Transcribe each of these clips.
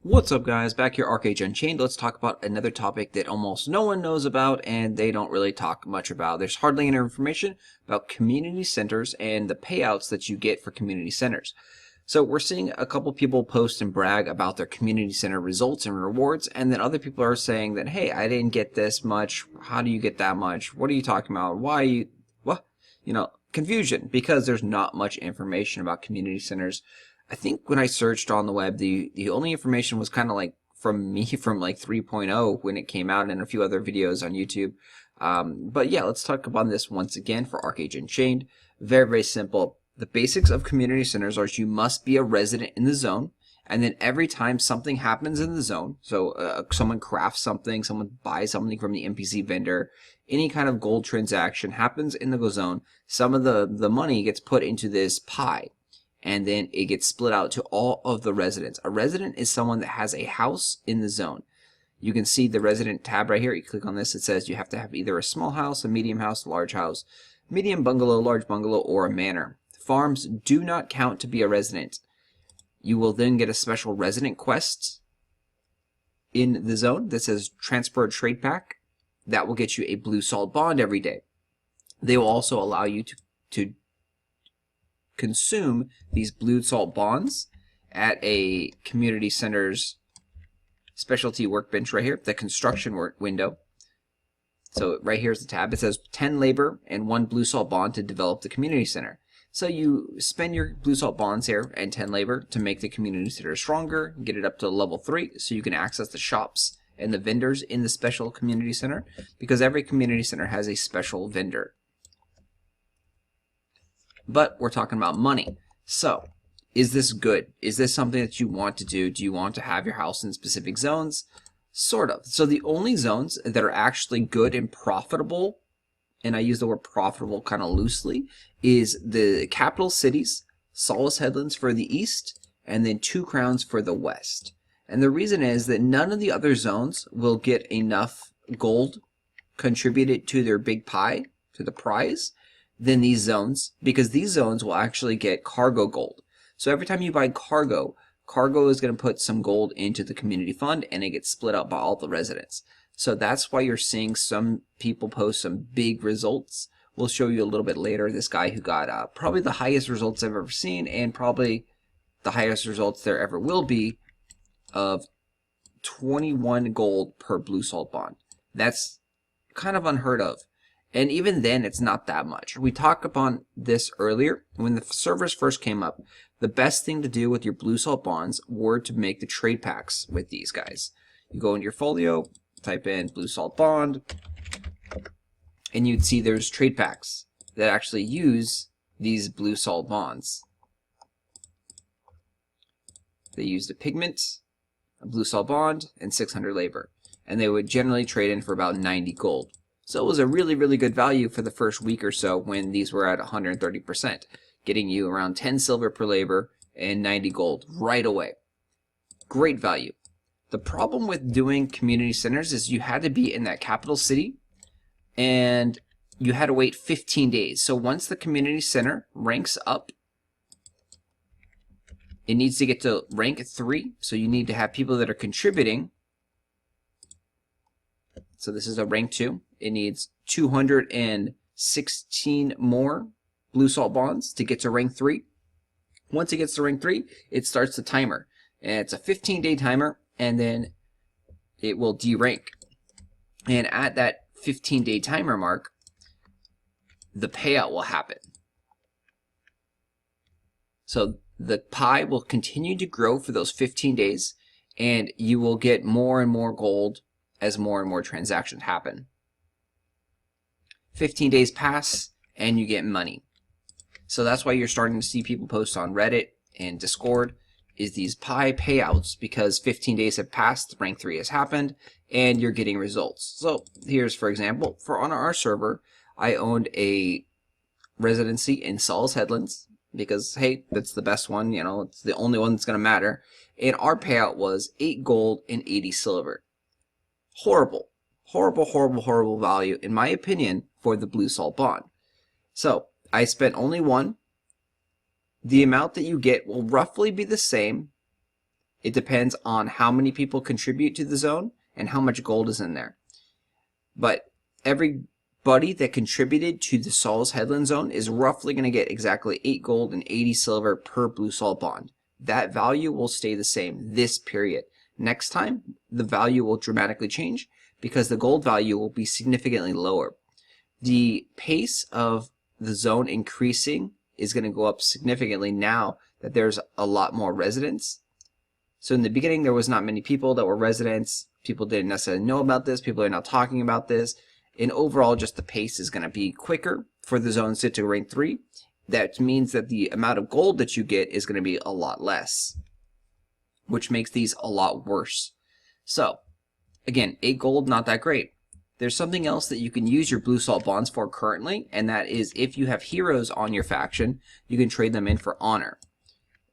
What's up, guys? Back here, Archeage Unchained. Let's talk about another topic that almost no one knows about and they don't really talk much about. There's hardly any information about community centers and the payouts that you get for community centers. So we're seeing a couple people post and brag about their community center results and rewards, and then other people are saying that, hey, I didn't get this much. How do you get that much? What are you talking about? Why are you, what? Confusion, because there's not much information about community centers. I think when I searched on the web, the only information was kind of like from me from like 3.0 when it came out and a few other videos on YouTube. But yeah, let's talk about this once again for Archeage Unchained. Very, very simple. The basics of community centers are you must be a resident in the zone. And then every time something happens in the zone, so someone crafts something, someone buys something from the NPC vendor, any kind of gold transaction happens in the zone, some of the money gets put into this pie. And then it gets split out to all of the residents. A resident is someone that has a house in the zone. You can see the resident tab right here. You click on this, it says you have to have either a small house, a medium house, a large house, medium bungalow, large bungalow, or a manor. Farms do not count to be a resident. You will then get a special resident quest in the zone that says transfer a trade pack. That will get you a blue salt bond every day. They will also allow you to consume these blue salt bonds at a community center's specialty workbench right here, the construction window. So right here's the tab. It says 10 labor and 1 blue salt bond to develop the community center. So you spend your blue salt bonds here and 10 labor to make the community center stronger, get it up to level 3 so you can access the shops and the vendors in the special community center, because every community center has a special vendor. But we're talking about money. So, is this good? Is this something that you want to do? Do you want to have your house in specific zones? Sort of. So the only zones that are actually good and profitable, and I use the word profitable kind of loosely, is the capital cities, Solace Headlands for the east, and then 2 Crowns for the west. And the reason is that none of the other zones will get enough gold contributed to their big pie, to the prize, than these zones, because these zones will actually get cargo gold. So every time you buy cargo is going to put some gold into the community fund, and it gets split up by all the residents. So that's why you're seeing some people post some big results. We'll show you a little bit later this guy who got probably the highest results I've ever seen, and probably the highest results there ever will be, of 21 gold per blue salt bond. That's kind of unheard of. And even then, it's not that much. We talked upon this earlier. When the servers first came up, the best thing to do with your blue salt bonds were to make the trade packs with these guys. You go into your folio, type in blue salt bond, and you'd see there's trade packs that actually use these blue salt bonds. They used a pigment, a blue salt bond, and 600 labor. And they would generally trade in for about 90 gold. So it was a really, really good value for the first week or so when these were at 130%, getting you around 10 silver per labor and 90 gold right away. Great value. The problem with doing community centers is you had to be in that capital city and you had to wait 15 days. So once the community center ranks up, it needs to get to rank 3. So you need to have people that are contributing. So this is a rank 2. It needs 216 more blue salt bonds to get to rank 3. Once it gets to rank 3, it starts the timer. And it's a 15-day timer, and then it will derank. And at that 15-day timer mark, the payout will happen. So the pie will continue to grow for those 15 days, and you will get more and more gold as more and more transactions happen. 15 days pass and you get money. So that's why you're starting to see people post on Reddit and Discord is these pie payouts, because 15 days have passed, rank 3 has happened, and you're getting results. So here's, for example, on our server, I owned a residency in Solace Headlands because, hey, that's the best one, you know, it's the only one that's going to matter. And our payout was 8 gold and 80 silver. Horrible. Horrible, horrible, horrible value, in my opinion, for the blue salt bond. So I spent only 1. The amount that you get will roughly be the same It depends on how many people contribute to the zone and how much gold is in there. But everybody that contributed to the Saul's Headland zone is roughly going to get exactly 8 gold and 80 silver per blue salt bond. That value will stay the same this period. Next time, the value will dramatically change because the gold value will be significantly lower. The pace of the zone increasing is going to go up significantly now that there's a lot more residents. So in the beginning, there was not many people that were residents. People didn't necessarily know about this. People are now talking about this. And overall, just the pace is going to be quicker for the zones to rank 3. That means that the amount of gold that you get is going to be a lot less, which makes these a lot worse. So, again, 8 gold, not that great. There's something else that you can use your blue salt bonds for currently, and that is if you have heroes on your faction, you can trade them in for honor.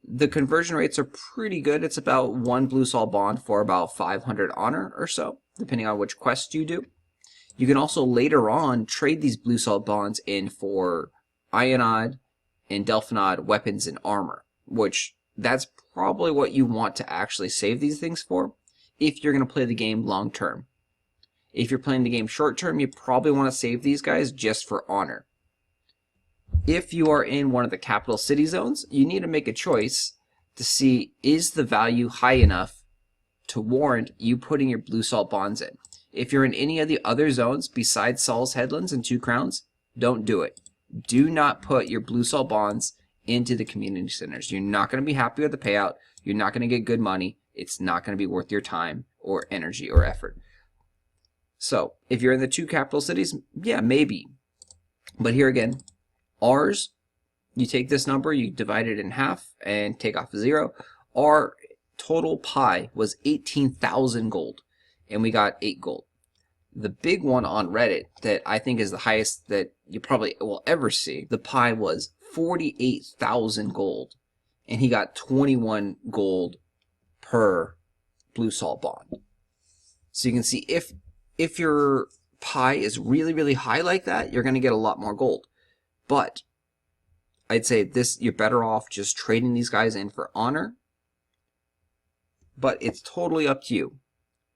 The conversion rates are pretty good. It's about 1 blue salt bond for about 500 honor or so, depending on which quest you do. You can also later on trade these blue salt bonds in for Ionod and Delphinod weapons and armor, which that's probably what you want to actually save these things for if you're going to play the game long term. If you're playing the game short term, you probably want to save these guys just for honor. If you are in one of the capital city zones, you need to make a choice to see, is the value high enough to warrant you putting your blue salt bonds in. If you're in any of the other zones besides Saul's Headlands and Two Crowns, don't do it. Do not put your blue salt bonds into the community centers. You're not going to be happy with the payout. You're not going to get good money. It's not going to be worth your time or energy or effort. So if you're in the 2 capital cities, yeah, maybe. But here again, ours, you take this number, you divide it in half and take off a 0. Our total pie was 18,000 gold, and we got 8 gold. The big one on Reddit that I think is the highest that you probably will ever see, the pie was 48,000 gold, and he got 21 gold per blue salt bond. So you can see if your pie is really, really high like that, you're going to get a lot more gold. But I'd say you're better off just trading these guys in for honor. But it's totally up to you.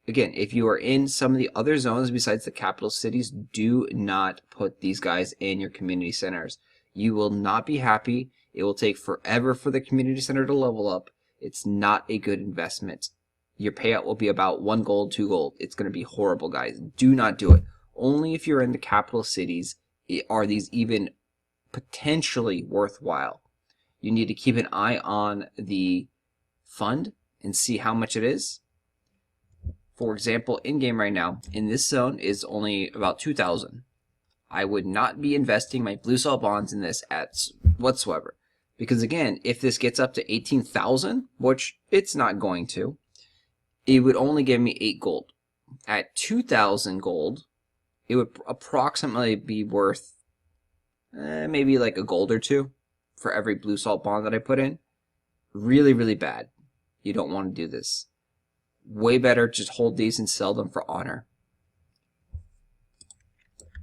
Again, if you are in some of the other zones besides the capital cities, do not put these guys in your community centers. You will not be happy. It will take forever for the community center to level up. It's not a good investment. Your payout will be about 1 gold, 2 gold. It's going to be horrible, guys. Do not do it. Only if you're in the capital cities are these even potentially worthwhile. You need to keep an eye on the fund and see how much it is. For example, in-game right now, in this zone is only about 2,000. I would not be investing my blue salt bonds in this whatsoever. Because again, if this gets up to 18,000, which it's not going to, it would only give me 8 gold. At 2,000 gold, it would approximately be worth maybe like a gold or 2 for every blue salt bond that I put in. Really, really bad. You don't want to do this. Way better just hold these and sell them for honor.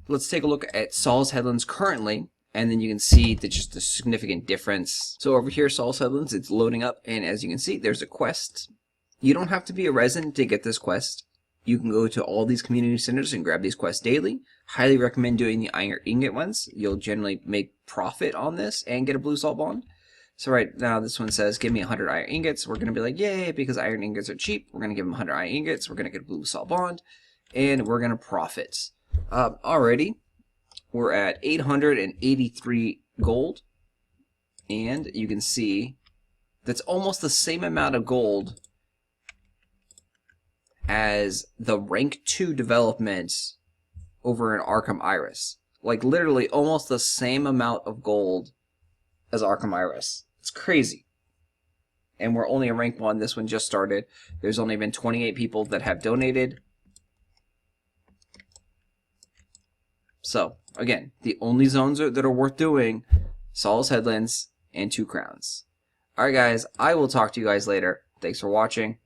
Let's take a look at Saul's Headlands currently, and then you can see just a significant difference. So over here, Saul's Headlands, it's loading up, and as you can see, there's a quest. You don't have to be a resident to get this quest. You can go to all these community centers and grab these quests daily. Highly recommend doing the iron ingot ones. You'll generally make profit on this and get a blue salt bond. So right now this one says, give me 100 iron ingots. We're going to be like, yay, because iron ingots are cheap. We're going to give them 100 iron ingots. We're going to get a blue salt bond. And we're going to profit. Already, we're at 883 gold. And you can see that's almost the same amount of gold as the rank 2 developments over in Arkham Iris. Like literally almost the same amount of gold as Arkham Iris. It's crazy. And we're only in rank 1. This one just started. There's only been 28 people that have donated. So, again, the only zones that are worth doing, Saul's Headlands and Two Crowns. Alright guys, I will talk to you guys later. Thanks for watching.